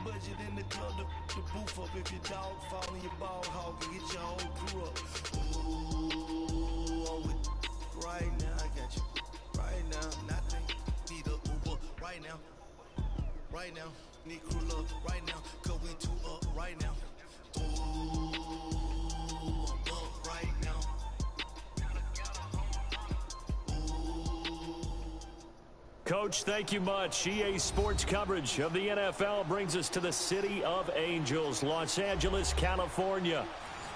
budget in the club, the booth up. If your dog fall in your ball hog and get your whole crew up. Ooh, I'm with right now, I got you. Right now, nothing. Need a Uber right now. Right now, need crew love right now. Cause we two up right now. Ooh, I'm up right now. Coach, thank you much. EA Sports coverage of the NFL brings us to the City of Angels, Los Angeles, California.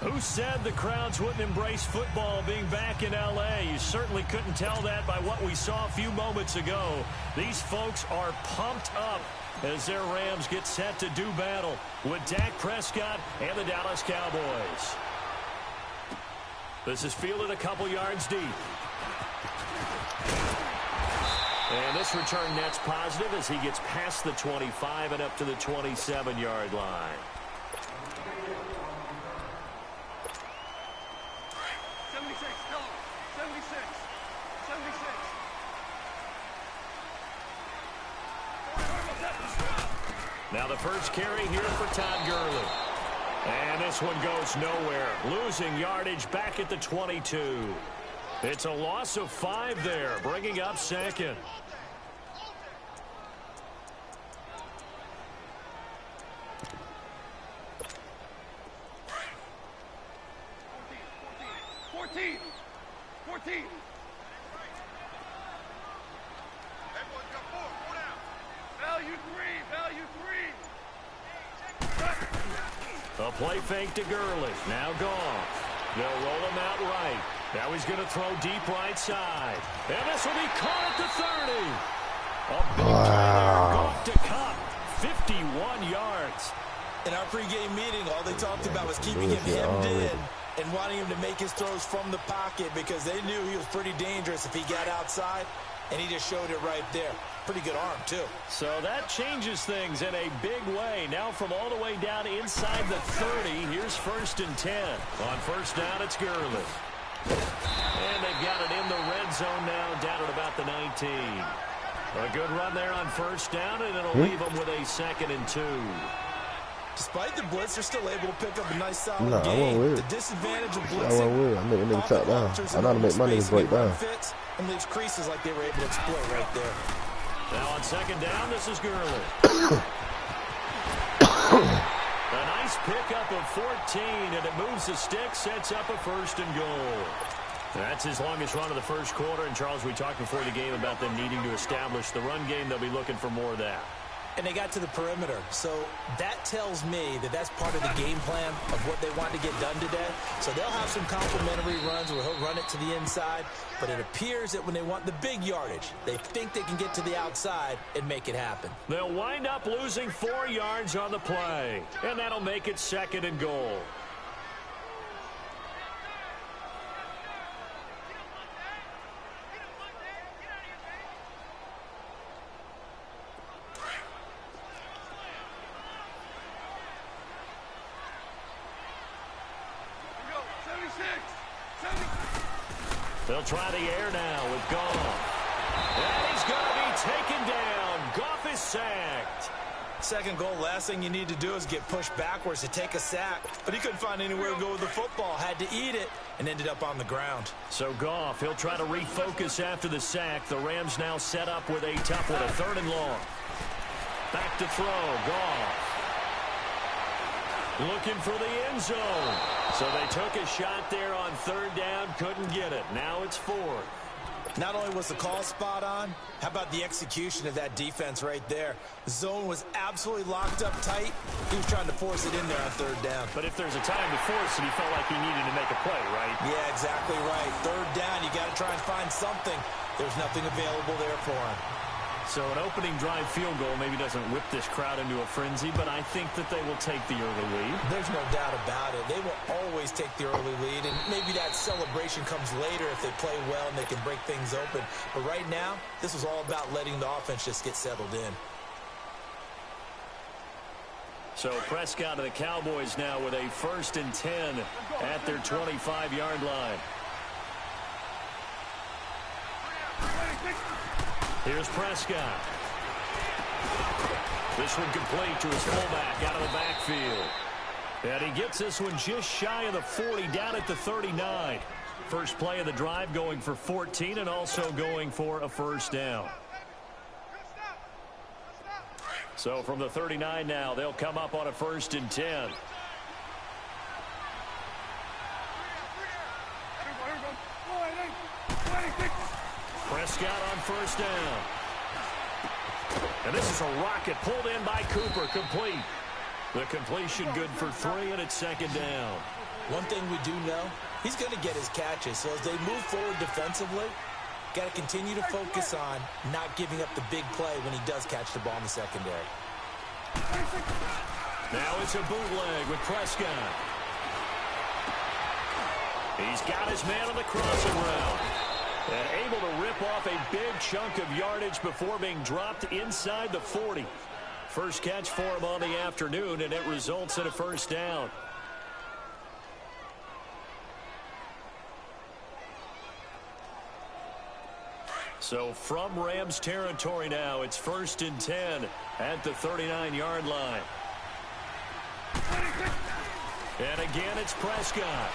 Who said the crowds wouldn't embrace football being back in L.A.? You certainly couldn't tell that by what we saw a few moments ago. These folks are pumped up as their Rams get set to do battle with Dak Prescott and the Dallas Cowboys. This is fielded a couple yards deep. And this return net's positive as he gets past the 25 and up to the 27-yard line. 76, no, 76, 76. Now the first carry here for Todd Gurley. And this one goes nowhere. Losing yardage back at the 22. It's a loss of 5 there, bringing up second. A play fake to Gurley. Now gone. They'll roll him out right. Now he's going to throw deep right side. And this will be caught at the 30. A big trailer Goff to Cup. 51 yards. In our pregame meeting, all they talked about was keeping him hemmed in and wanting him to make his throws from the pocket because they knew he was pretty dangerous if he got outside, and he just showed it right there. Pretty good arm, too. So that changes things in a big way. Now from all the way down inside the 30, here's 1st and 10. On first down, it's Gurley. And they've got it in the red zone now, down at about the 19. A good run there on first down, and it'll leave them with a 2nd and 2. Despite the blitz, they're still able to pick up a nice solid game. The disadvantage of blitzing, I made them chop down. I know how to make money break down. And leaves creases like they were able to exploit right there. Now on 2nd down, this is Gurley. A nice pickup of 14, and it moves the stick, sets up a 1st and goal. That's his longest run of the first quarter. And, Charles, we talked before the game about them needing to establish the run game. They'll be looking for more of that. And they got to the perimeter. So that tells me that that's part of the game plan of what they want to get done today. So they'll have some complimentary runs where he'll run it to the inside. But it appears that when they want the big yardage, they think they can get to the outside and make it happen. They'll wind up losing 4 yards on the play. And that'll make it 2nd and goal. They'll try the air now with Goff. And he's going to be taken down. Goff is sacked. 2nd goal, last thing you need to do is get pushed backwards to take a sack. But he couldn't find anywhere to go with the football. Had to eat it and ended up on the ground. So Goff, he'll try to refocus after the sack. The Rams now set up with a tough one, a 3rd and long. Back to throw, Goff. Looking for the end zone. So they took a shot there on 3rd down, couldn't get it. Now it's 4th. Not only was the call spot on, how about the execution of that defense right there? The zone was absolutely locked up tight. He was trying to force it in there on 3rd down. But if there's a time to force it, he felt like he needed to make a play, right? Yeah, exactly right. 3rd down, you got to try and find something. There's nothing available there for him. So an opening drive field goal maybe doesn't whip this crowd into a frenzy, but I think that they will take the early lead. There's no doubt about it. They will always take the early lead, and maybe that celebration comes later if they play well and they can break things open. But right now, this is all about letting the offense just get settled in. So Prescott of the Cowboys now with a 1st and 10 at their 25-yard line. Here's Prescott. This one complete to his fullback out of the backfield. And he gets this one just shy of the 40, down at the 39. First play of the drive, going for 14 and also going for a first down. So from the 39 now, they'll come up on a 1st and 10. Prescott on first down. And this is a rocket pulled in by Cooper, complete. The completion good for 3, and it's 2nd down. One thing we do know, he's going to get his catches. So as they move forward defensively, got to continue to focus on not giving up the big play when he does catch the ball in the secondary. Now it's a bootleg with Prescott. He's got his man on the crossing route. And able to rip off a big chunk of yardage before being dropped inside the 40. First catch for him on the afternoon, and it results in a first down. So from Rams territory now, it's 1st and 10 at the 39-yard line. And again, it's Prescott.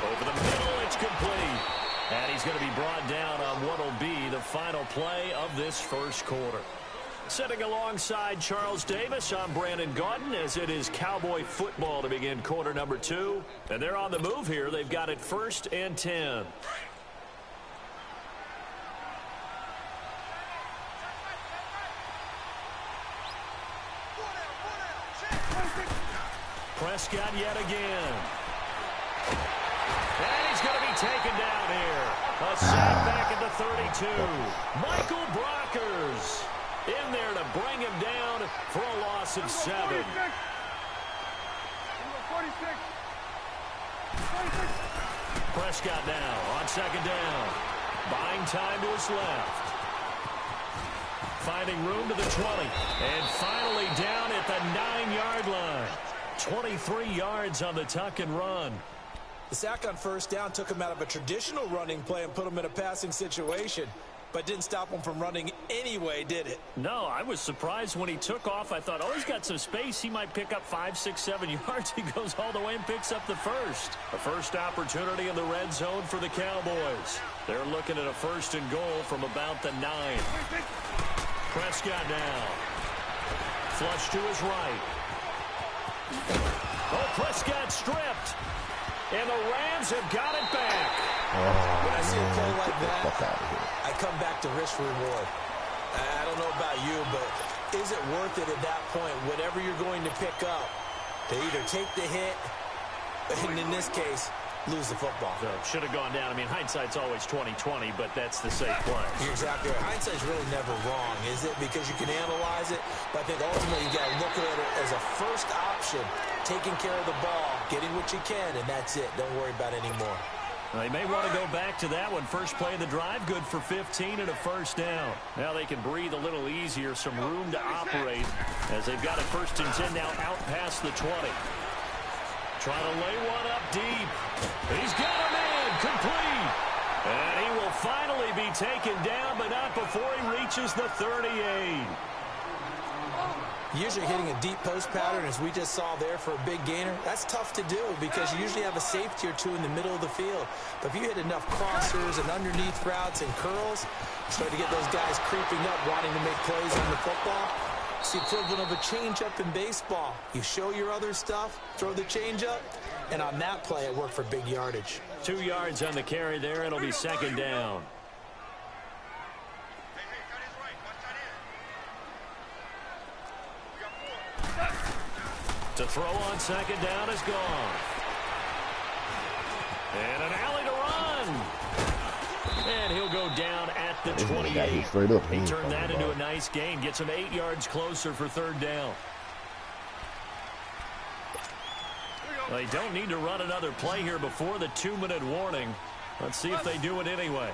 Over the middle, it's complete. And he's going to be brought down on what will be the final play of this first quarter. Sitting alongside Charles Davis, I'm Brandon Gaudin, as it is Cowboy football to begin quarter number 2. And they're on the move here. They've got it 1st and 10. Prescott yet again. And he's going to be taken down here. A sack back at the 32. Michael Brockers in there to bring him down for a loss of 7. Prescott now on 2nd down. Buying time to his left. Finding room to the 20. And finally down at the 9-yard line. 23 yards on the tuck and run. The sack on first down took him out of a traditional running play and put him in a passing situation, but didn't stop him from running anyway, did it? No, I was surprised when he took off. I thought, oh, he's got some space. He might pick up 5, 6, 7 yards. He goes all the way and picks up the first. A first opportunity in the red zone for the Cowboys. They're looking at a 1st and goal from about the 9. Prescott now. Flush to his right. Oh, Prescott stripped. And the Rams have got it back. When I see a play like that, I come back to risk reward. I don't know about you, but is it worth it at that point, whatever you're going to pick up, to either take the hit, and in this case, lose the football? So should have gone down. I mean, hindsight's always 20/20, but that's the safe play. You're exactly right. Hindsight's really never wrong, is it? Because you can analyze it, but I think ultimately you got to look at it as a first option, taking care of the ball, getting what you can, and that's it. Don't worry about it anymore. They may want to go back to that one. First play of the drive, good for 15 and a first down. Now they can breathe a little easier, some room to operate as they've got a 1st and 10 now out past the 20. Trying to lay one up deep. He's got a man, complete. And he will finally be taken down, but not before he reaches the 38. Usually hitting a deep post pattern, as we just saw there for a big gainer, that's tough to do because you usually have a safety or two in the middle of the field. But if you hit enough crossers and underneath routes and curls, start to get those guys creeping up, wanting to make plays on the football. It's the equivalent of a changeup in baseball. You show your other stuff, throw the changeup, and on that play, it worked for big yardage. 2 yards on the carry there. It'll be 2nd down. To throw on 2nd down is gone. And an alley to run. And he'll go down at the 28. He turned that into a nice gain. Gets him 8 yards closer for 3rd down. They don't need to run another play here before the 2-minute warning. Let's see if they do it anyway.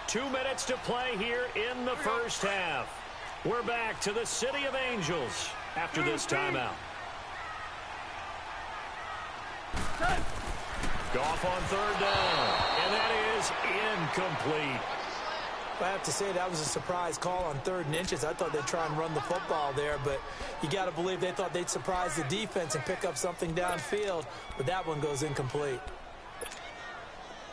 Two minutes to play here in the first half. We're back to the City of Angels after this timeout. Goff on 3rd down. And that is incomplete. I have to say that was a surprise call on 3rd and inches. I thought they'd try and run the football there, but you got to believe they thought they'd surprise the defense and pick up something downfield, but that one goes incomplete.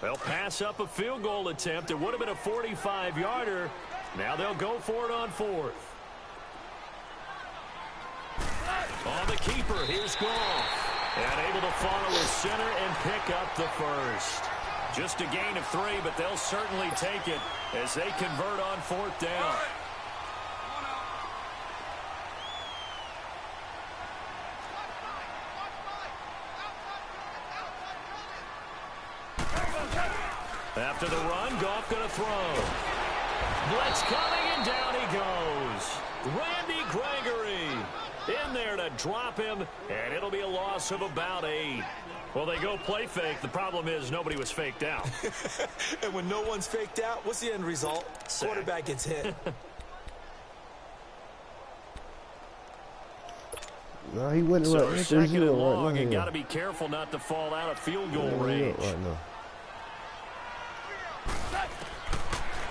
They'll pass up a field goal attempt. It would have been a 45-yarder. Now they'll go for it on 4th. On the keeper, here's Goff. And able to follow his center and pick up the first. Just a gain of 3, but they'll certainly take it as they convert on 4th down. After the run, Goff going to throw. Blitz coming, and down he goes. Randy Gregory in there to drop him, and it'll be a loss of about 8. Well, they go play fake. The problem is nobody was faked out. And when no one's faked out, what's the end result? Sack. Quarterback gets hit. No, he went So right. 2nd and long, right you got to be careful not to fall out of field goal range. Right now.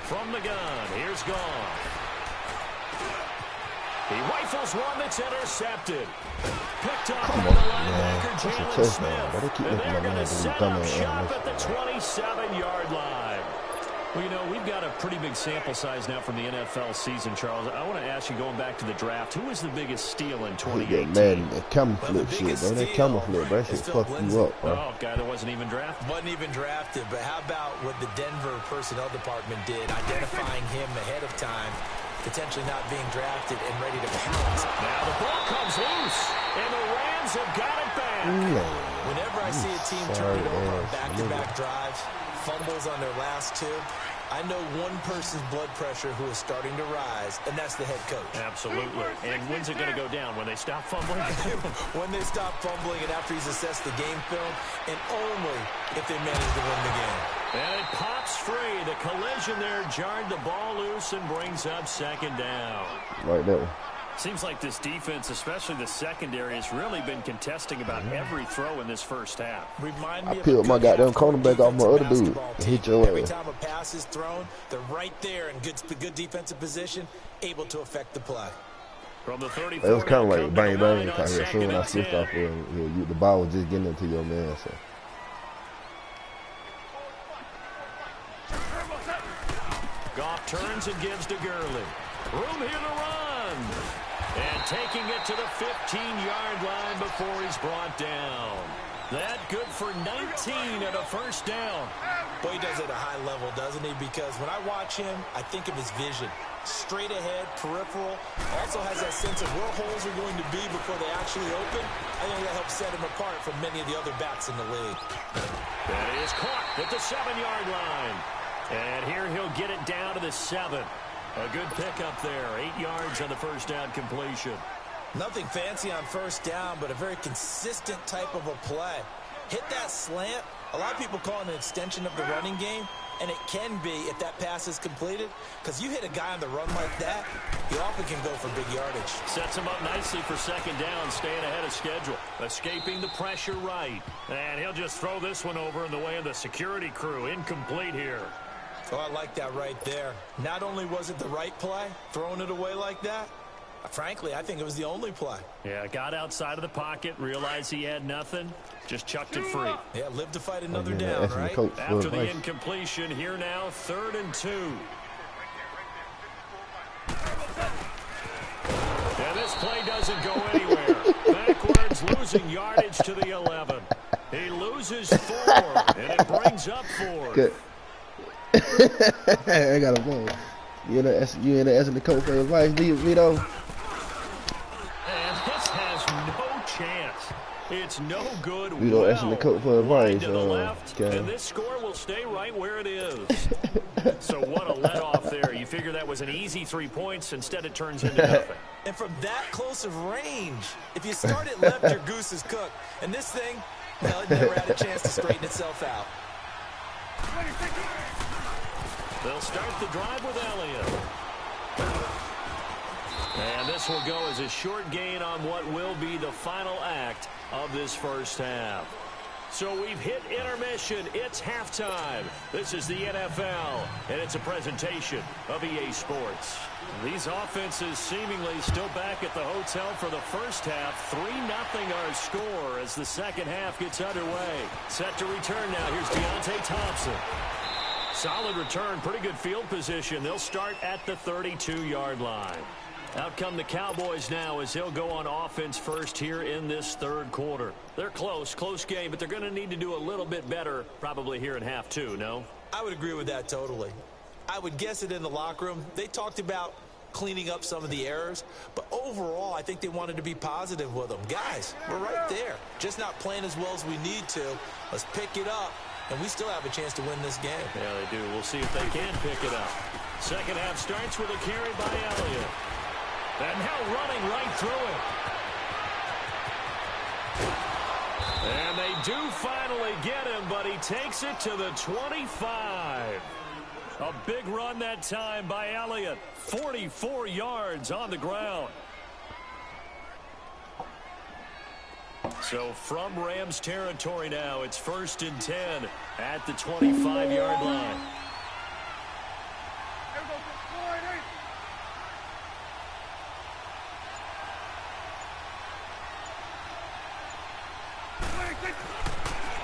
From the gun, here's Goff. He rifles one that's intercepted. Picked up by the linebacker, Jalen Smith. And they're going to set up shop at the 27-yard line. Well, you know, we've got a pretty big sample size now from the NFL season, Charles. I want to ask you, going back to the draft, who was the biggest steal in 2018? Man, that camouflage shit, bro. That camouflage, bro. That shit fuck you up, bro. Oh, guy that wasn't even drafted? Wasn't even drafted, but how about what the Denver personnel department did, identifying him ahead of time, potentially not being drafted and ready to pounce. Now the ball comes loose, and the Rams have got it back. Whenever I see a team turn it over on back-to-back drives, fumbles on their last 2, I know one person's blood pressure who is starting to rise, and that's the head coach. Absolutely. And when's it going to go down? When they stop fumbling? When they stop fumbling and after he's assessed the game film, and only if they manage to win the game. And it pops free. The collision there jarred the ball loose and brings up 2nd down. Right there. Seems like this defense, especially the secondary, has really been contesting about every throw in this first half. Remind me I peeled my goddamn cornerback off my other dude and hit your Every ass. time a pass is thrown, they're right there in good defensive position, able to affect the play. From the 34, It was kind of like bang bang out here. So when I switched off, the ball was just getting into your man. So. Goff turns and gives to Gurley. Room here to run. And taking it to the 15-yard line before he's brought down. That good for 19 at a first down. Boy, he does it at a high level, doesn't he? Because when I watch him, I think of his vision. Straight ahead, peripheral. Also has that sense of where holes are going to be before they actually open. I think that helps set him apart from many of the other backs in the league. That is caught at the 7-yard line. And here he'll get it down to the 7. A good pickup there. 8 yards on the first down completion. Nothing fancy on first down, but a very consistent type of a play. Hit that slant. A lot of people call it an extension of the running game, and it can be if that pass is completed, because you hit a guy on the run like that, he often can go for big yardage. Sets him up nicely for 2nd down, staying ahead of schedule. Escaping the pressure right. And he'll just throw this one over in the way of the security crew. Incomplete here. Oh, I like that right there. Not only was it the right play, throwing it away like that, frankly, I think it was the only play. Yeah, got outside of the pocket, realized he had nothing, just chucked it free. Yeah, live to fight another down, right? After the incompletion, here now, 3rd and 2. And this play doesn't go anywhere. Backwards, losing yardage to the 11. He loses 4, and it brings up 4. Good. I got a ball. You in the asking the coach for advice, Vito? And this has no chance. It's no good. Vito asking the coach for advice. To the left, and this score will stay right where it is. So what a let-off there. You figure that was an easy 3 points. Instead, it turns into nothing. And from that close of range, if you start it left, your goose is cooked. And this thing, well, it never had a chance to straighten itself out. They'll start the drive with Elliott. And this will go as a short gain on what will be the final act of this first half. So we've hit intermission. It's halftime. This is the NFL, and it's a presentation of EA Sports. These offenses seemingly still back at the hotel for the first half. 3-0 our score as the second half gets underway. Set to return now. Here's Deontay Thompson. Solid return, pretty good field position. They'll start at the 32-yard line. Out come the Cowboys now as they'll go on offense first here in this third quarter. They're close game, but they're going to need to do a little bit better probably here in half two, no? I would agree with that totally. I would guess it in the locker room. They talked about cleaning up some of the errors, but overall I think they wanted to be positive with them. Guys, we're right there. Just not playing as well as we need to. Let's pick it up, and we still have a chance to win this game. Yeah, they do. We'll see if they can pick it up. Second half starts with a carry by Elliott. And now running right through it. And they do finally get him, but he takes it to the 25. A big run that time by Elliott. 44 yards on the ground. So from Rams territory now, it's 1st and 10 at the 25-yard line.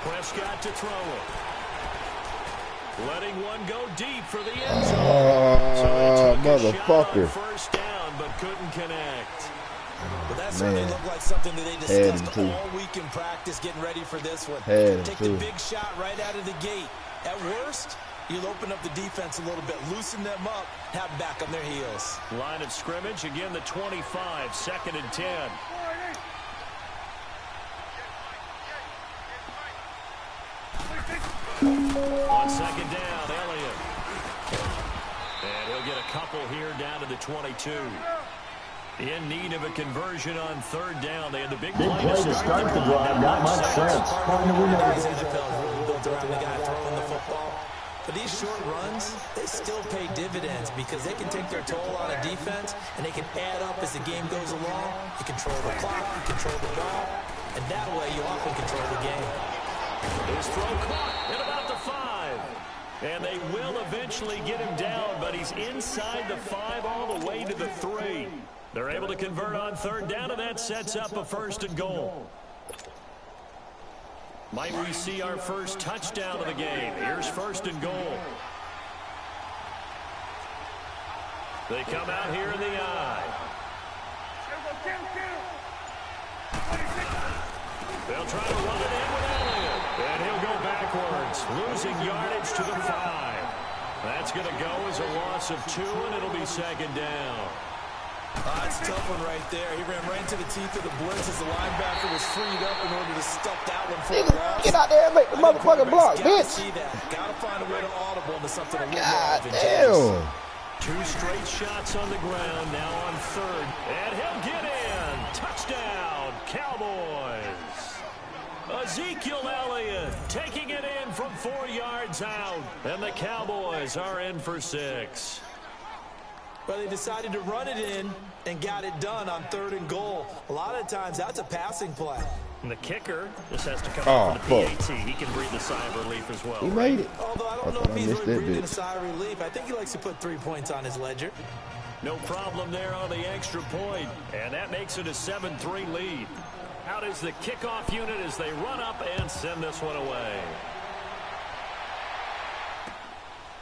Prescott to throw it. Letting one go deep for the end zone. So motherfucker. First down, but couldn't connect. But that certainly looked like something that they discussed all week in practice, getting ready for this one. Take the big shot right out of the gate. At worst, you'll open up the defense a little bit, loosen them up, have them back on their heels. Line of scrimmage, again the 25, 2nd and 10. On 2nd down, Elliott. And he'll get a couple here down to the 22. In need of a conversion on 3rd down. They had the big play to start the drive. Not much sense. NFL built around the guy throwing the football. But these short runs, they still pay dividends because they can take their toll on a defense and they can add up as the game goes along. You control the clock, you control the ball, and that way you often control the game. His throw caught at about the 5. And they will eventually get him down, but he's inside the 5 all the way to the 3. They're able to convert on 3rd down, and that sets up a 1st and goal. Might we see our first touchdown of the game? Here's 1st and goal. They come out here in the eye. They'll try to run it in with Elliott. And he'll go backwards, losing yardage to the 5. That's going to go as a loss of 2, and it'll be 2nd down. That's a tough one right there. He ran right into the teeth of the blitz as the linebacker was freed up in order to stuff that one for a loss. Get out there and make the motherfucking block, bitch. See that. Got to find a way to audible into something a little more advantageous. Damn. 2 straight shots on the ground, now on 3rd. And he'll get in. Touchdown, Cowboys. Ezekiel Elliott taking it in from 4 yards out. And the Cowboys are in for 6. Well, they decided to run it in and got it done on 3rd and goal. A lot of times, that's a passing play. And the kicker just has to come out for the PAT. He can breathe a sigh of relief as well. He made it. Although I don't know if he's really breathing a sigh of relief. I think he likes to put 3 points on his ledger. No problem there on the extra point. And that makes it a 7-3 lead. Out is the kickoff unit as they run up and send this one away.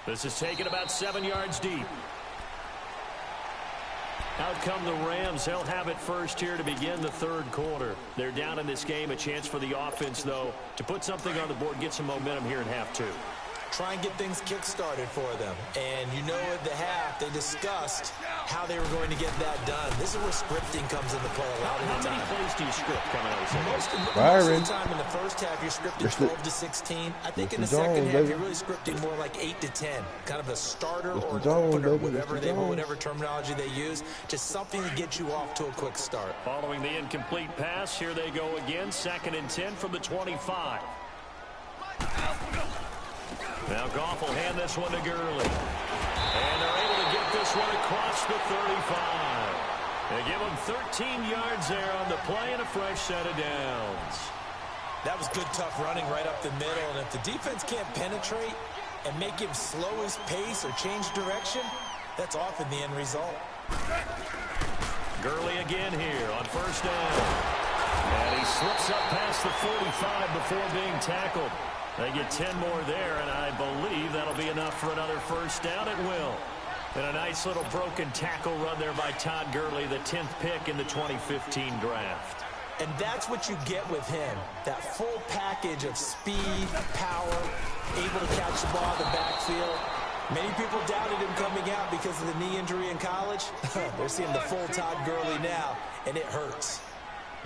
This is taken about 7 yards deep. Out come the Rams. They'll have it first here to begin the 3rd quarter. They're down in this game. A chance for the offense, though, to put something on the board, get some momentum here in half 2. Try and get things kick-started for them. And you know at the half, they discussed how they were going to get that done. This is where scripting comes into play a lot of the time. How many plays do you script coming out of the most of the time in the first half, you're scripting 12 to 16. I think in the second half, you're really scripting more like 8 to 10. Kind of a starter or an opener, whatever terminology they use. Just something to get you off to a quick start. Following the incomplete pass, here they go again. 2nd and 10 from the 25. Now Goff will hand this one to Gurley. And they're able to get this one across the 35. They give him 13 yards there on the play and a fresh set of downs. That was good, tough running right up the middle. And if the defense can't penetrate and make him slow his pace or change direction, that's often the end result. Gurley again here on first down. And he slips up past the 45 before being tackled. They get 10 more there, and I believe that'll be enough for another first down. It will. And a nice little broken tackle run there by Todd Gurley, the 10th pick in the 2015 draft. And that's what you get with him, that full package of speed, power, able to catch the ball in the backfield. Many people doubted him coming out because of the knee injury in college. They're seeing the full Todd Gurley now, and it hurts.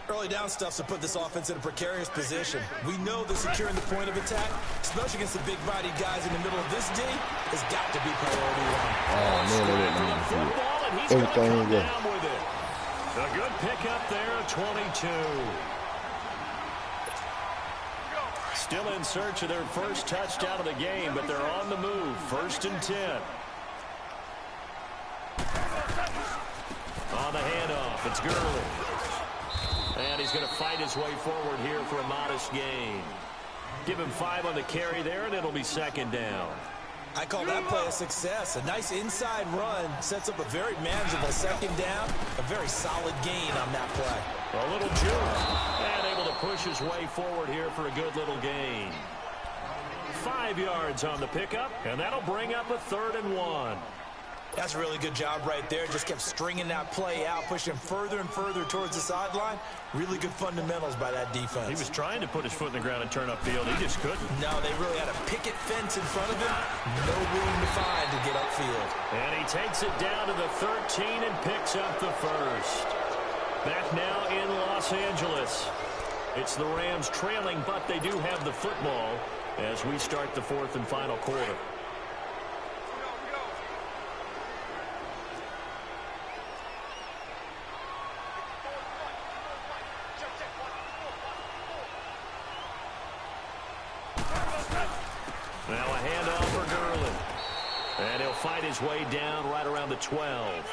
Early down stuff's to put this offense in a precarious position. We know that securing the point of attack, especially against the big-bodied guys in the middle of this D, has got to be priority one. Oh, man, they didn't Football, and he's everything going to come good. down with it. A good pickup there of 22. Still in search of their first touchdown of the game, but they're on the move. 1st and 10. On the handoff, it's Gurley. And he's going to fight his way forward here for a modest gain. Give him 5 on the carry there, and it'll be 2nd down. I call that play a success. A nice inside run sets up a very manageable 2nd down. A very solid gain on that play. A little juke, and able to push his way forward here for a good little gain. 5 yards on the pickup, and that'll bring up a 3rd and 1. That's a really good job right there. Just kept stringing that play out, pushing further and further towards the sideline. Really good fundamentals by that defense. He was trying to put his foot in the ground and turn upfield. He just couldn't. No, they really had a picket fence in front of him. No room to find to get upfield. And he takes it down to the 13 and picks up the 1st. Back now in Los Angeles. It's the Rams trailing, but they do have the football as we start the 4th and final quarter. Now a handoff for Gurley. And he'll fight his way down right around the 12.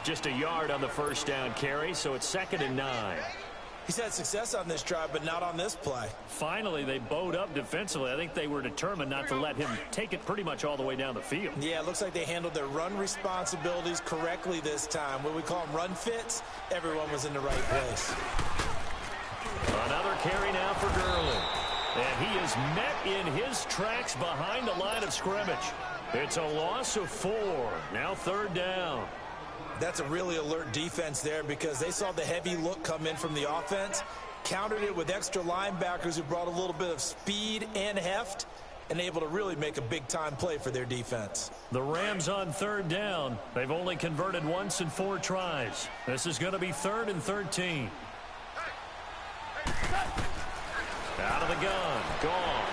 Just a yard on the 1st down carry, so it's 2nd and 9. He's had success on this drive, but not on this play. Finally, they bowed up defensively. I think they were determined not to let him take it pretty much all the way down the field. Yeah, it looks like they handled their run responsibilities correctly this time. What we call them run fits, everyone was in the right place. Another carry now for Gurley. And he is met in his tracks behind the line of scrimmage. It's a loss of 4. Now 3rd down. That's a really alert defense there because they saw the heavy look come in from the offense, countered it with extra linebackers who brought a little bit of speed and heft, and able to really make a big-time play for their defense. The Rams on 3rd down. They've only converted once in 4 tries. This is going to be 3rd and 13. Out of the gun. Gone.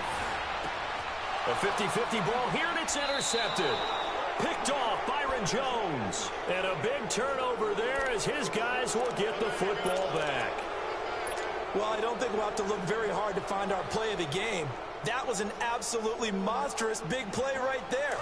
A 50-50 ball here, and it's intercepted. Picked off Byron Jones. And a big turnover there as his guys will get the football back. Well, I don't think we'll have to look very hard to find our play of the game. That was an absolutely monstrous big play right there.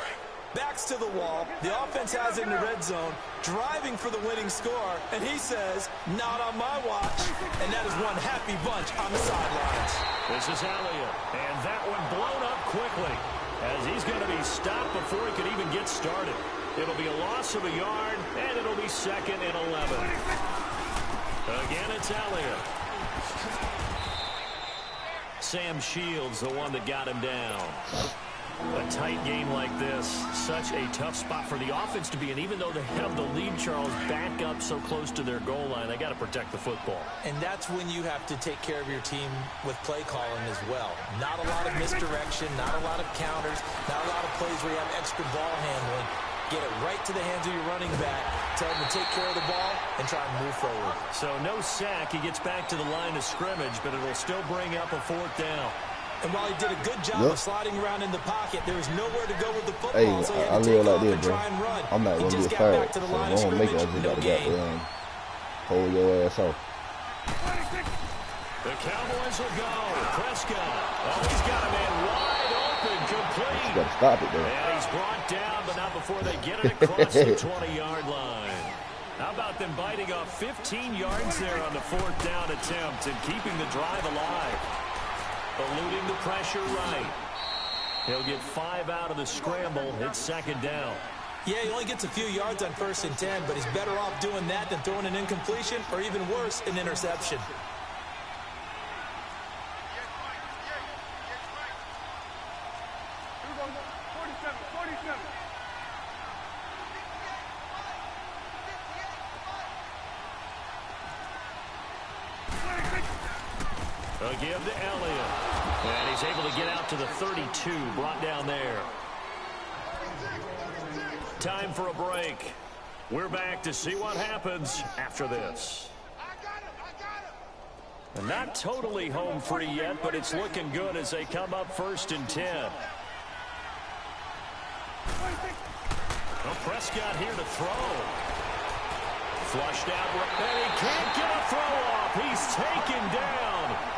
Backs to the wall. The offense has it in the red zone, driving for the winning score, and he says, not on my watch. And that is one happy bunch on the sidelines. This is Elliott, and that one blown up quickly as he's going to be stopped before he could even get started. It'll be a loss of a yard, and it'll be 2nd and 11. Again, it's Elliott. Sam Shields, the one that got him down. A tight game like this, such a tough spot for the offense to be in. Even though they have the lead, Charles, back up so close to their goal line, they got to protect the football. And that's when you have to take care of your team with play calling as well. Not a lot of misdirection, not a lot of counters, not a lot of plays where you have extra ball handling. Get it right to the hands of your running back, tell him to take care of the ball, and try and move forward. So no sack. He gets back to the line of scrimmage, but it'll still bring up a 4th down. And while he did a good job of sliding around in the pocket, there was nowhere to go with the football, Hey, so he I had to live take like off this, and bro. try and run. I'm not He going to just get got fired. back to the So line if of I don't make it, I scrimmage, just got no to gain. goddamn hold your ass off. The Cowboys will go. Prescott. Oh, he's got a man wide open, complete. You got to stop it, though. And he's brought down, but not before they get it across the 20-yard line. How about them biting off 15 yards there on the 4th down attempt and keeping the drive alive? eluding the pressure right. He'll get 5 out of the scramble. It's second down. Yeah, he only gets a few yards on 1st and 10, but he's better off doing that than throwing an incompletion or even worse, an interception. They'll give to Elliott. And he's able to get out to the 32, brought down there. Time for a break. We're back to see what happens after this. And not totally home free yet, but it's looking good as they come up 1st and 10. Well, Prescott here to throw. Flushed out, and he can't get a throw off. He's taken down.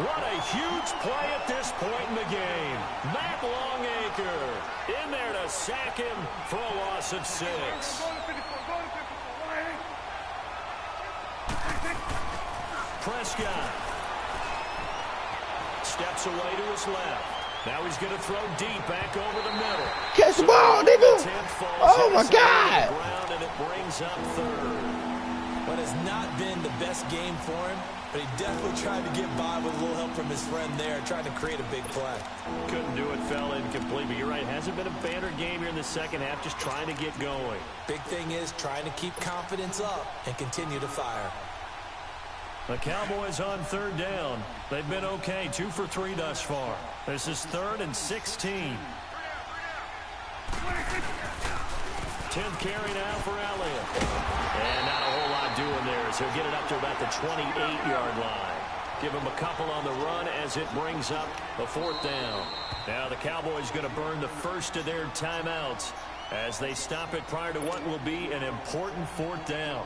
What a huge play at this point in the game. Matt Longacre in there to sack him for a loss of 6. Prescott steps away to his left. Now he's going to throw deep back over the middle. Catch the ball, nigga. Oh, my God. And it brings up 3rd. But it's not been the best game for him, but he definitely tried to get by with a little help from his friend there, trying to create a big play. Couldn't do it, fell incomplete, but you're right. Hasn't been a banner game here in the second half, just trying to get going. Big thing is trying to keep confidence up and continue to fire. The Cowboys on 3rd down. They've been okay, 2 for 3 thus far. This is 3rd and 16. 10th carry now for Elliott. And not a whole lot doing there as he'll get it up to about the 28-yard line. Give him a couple on the run as it brings up the 4th down. Now the Cowboys going to burn the first of their timeouts as they stop it prior to what will be an important 4th down.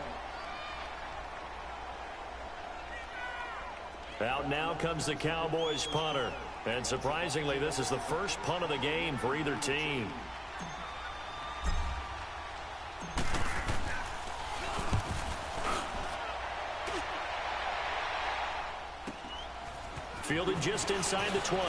Out now comes the Cowboys punter. And surprisingly, this is the first punt of the game for either team. Fielded just inside the 20.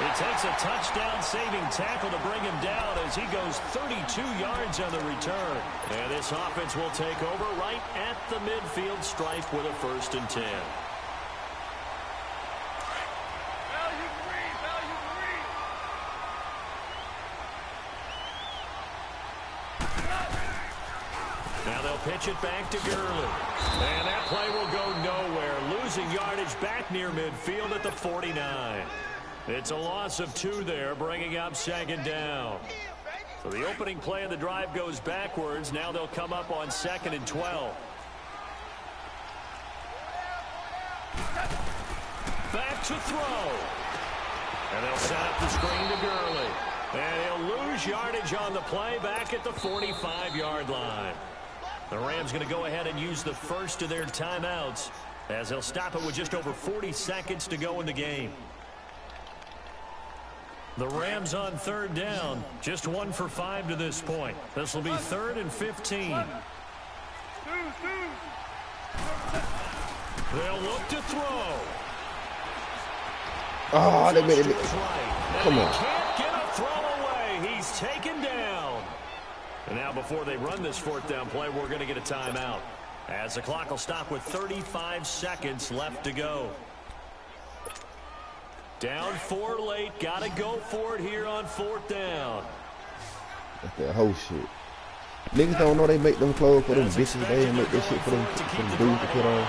It takes a touchdown-saving tackle to bring him down as he goes 32 yards on the return. And this offense will take over right at the midfield stripe with a 1st and 10. Now they'll pitch it back to Gurley. And that play will go nowhere. Losing yardage back near midfield at the 49. It's a loss of 2 there, bringing up 2nd down. So the opening play of the drive goes backwards. Now they'll come up on 2nd and 12. Back to throw. And they'll set up the screen to Gurley. And he'll lose yardage on the play back at the 45-yard line. The Rams going to go ahead and use the first of their timeouts as they'll stop it with just over 40 seconds to go in the game. The Rams on 3rd down, just 1 for 5 to this point. This will be 3rd and 15. They'll look to throw. Oh, they made it. Come on. Can't get a throw away. He's taken down. And now before they run this 4th down play, we're going to get a timeout as the clock will stop with 35 seconds left to go. Down 4 late. Got to go for it here on 4th down. That's that whole shit. Niggas don't know they make them clothes for them bitches. They ain't make that shit for them dudes to put on.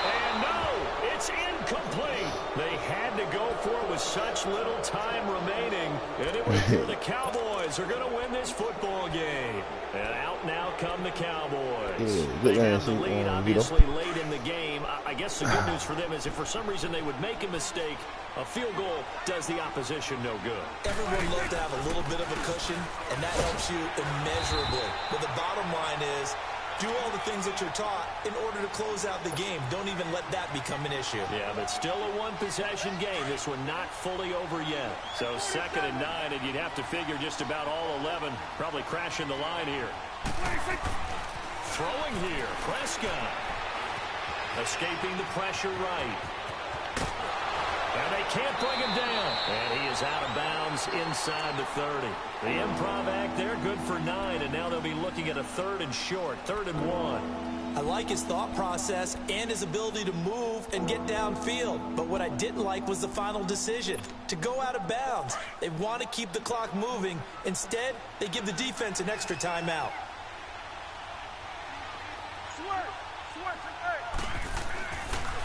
And no, it's incomplete. They had to go for it with such little time remaining. And it was where the Cowboys are going to win this football game. And out now come the Cowboys. Yeah, they have the lead, obviously, late in the game. I guess the good news for them is if for some reason they would make a mistake, a field goal does the opposition no good. Everyone loves to have a little bit of a cushion, and that helps you immeasurably. But the bottom line is, do all the things that you're taught in order to close out the game. Don't even let that become an issue. Yeah, but still a one-possession game. This one not fully over yet. So 2nd and 9, and you'd have to figure just about all 11 probably crashing the line here. Throwing here, Prescott. Escaping the pressure right. And they can't bring him down. And he is out of bounds inside the 30. The improv act there, good for 9. And now they'll be looking at a 3rd and short, 3rd and 1. I like his thought process and his ability to move and get downfield. But what I didn't like was the final decision, to go out of bounds. They want to keep the clock moving. Instead, they give the defense an extra timeout.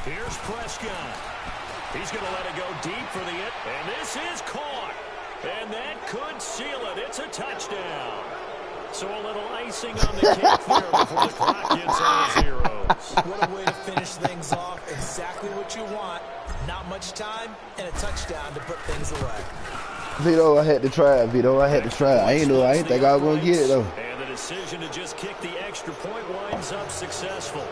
Here's Prescott. He's going to let it go deep for the hit. And this is caught. And that could seal it. It's a touchdown. So a little icing on the cake there before the clock gets on the zeros. What a way to finish things off. Exactly what you want. Not much time and a touchdown to put things away. Vito, I had to try it, Vito. I had to try it. I ain't think I was going to get it, though. And the decision to just kick the extra point winds up successful.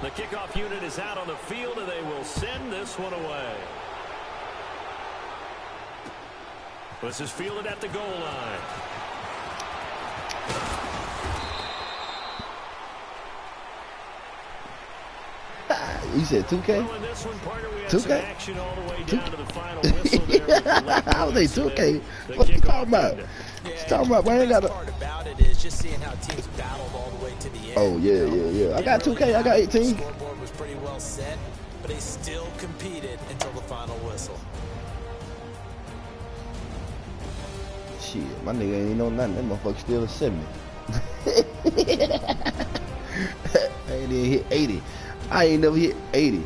The kickoff unit is out on the field, and they will send this one away. This is fielded at the goal line. You said 2K? Well, in this one, partner, we had 2K? some action all the way down to the final whistle there. How was they 2K? What you talking about? What you talking about? The best part about it is just seeing how teams battled all the way to the end. Oh, yeah. I got 2K. I got 18. The scoreboard was pretty well set, but they still competed until the final whistle. Shit, my nigga ain't know nothing. That motherfucker still a 70. I ain't even hit 80. I ain't never hit 80.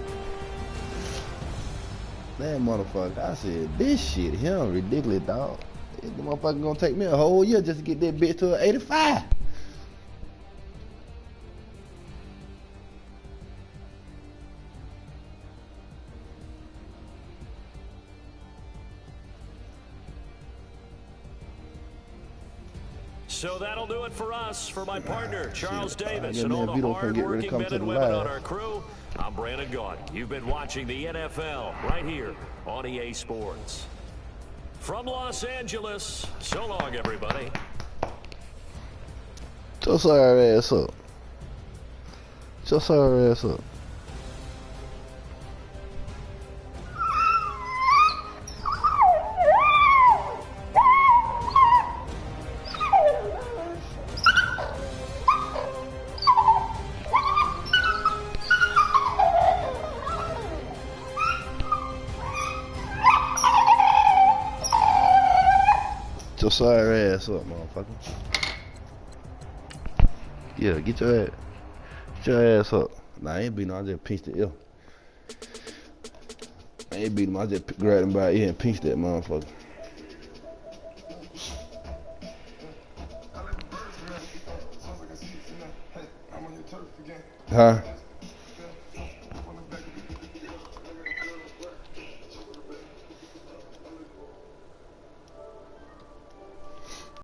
That motherfucker, I said, this shit here ridiculous, dog. The motherfucker gonna take me a whole year just to get that bitch to an 85. So that'll do it for us. For my partner, Charles Davis, Yeah, and all man, the Vito can't get ready to hard-working come men to and the women live. on our crew, I'm Brandon Gaunt. You've been watching the NFL right here on EA Sports. From Los Angeles, so long, everybody. Just our ass up. Just our ass up. Just our ass up, motherfucker. Yeah, get your ass up. Nah, I ain't beating him, I just pinched the ear. I ain't beating him, I just grabbed him by the ear and pinched that motherfucker. Huh?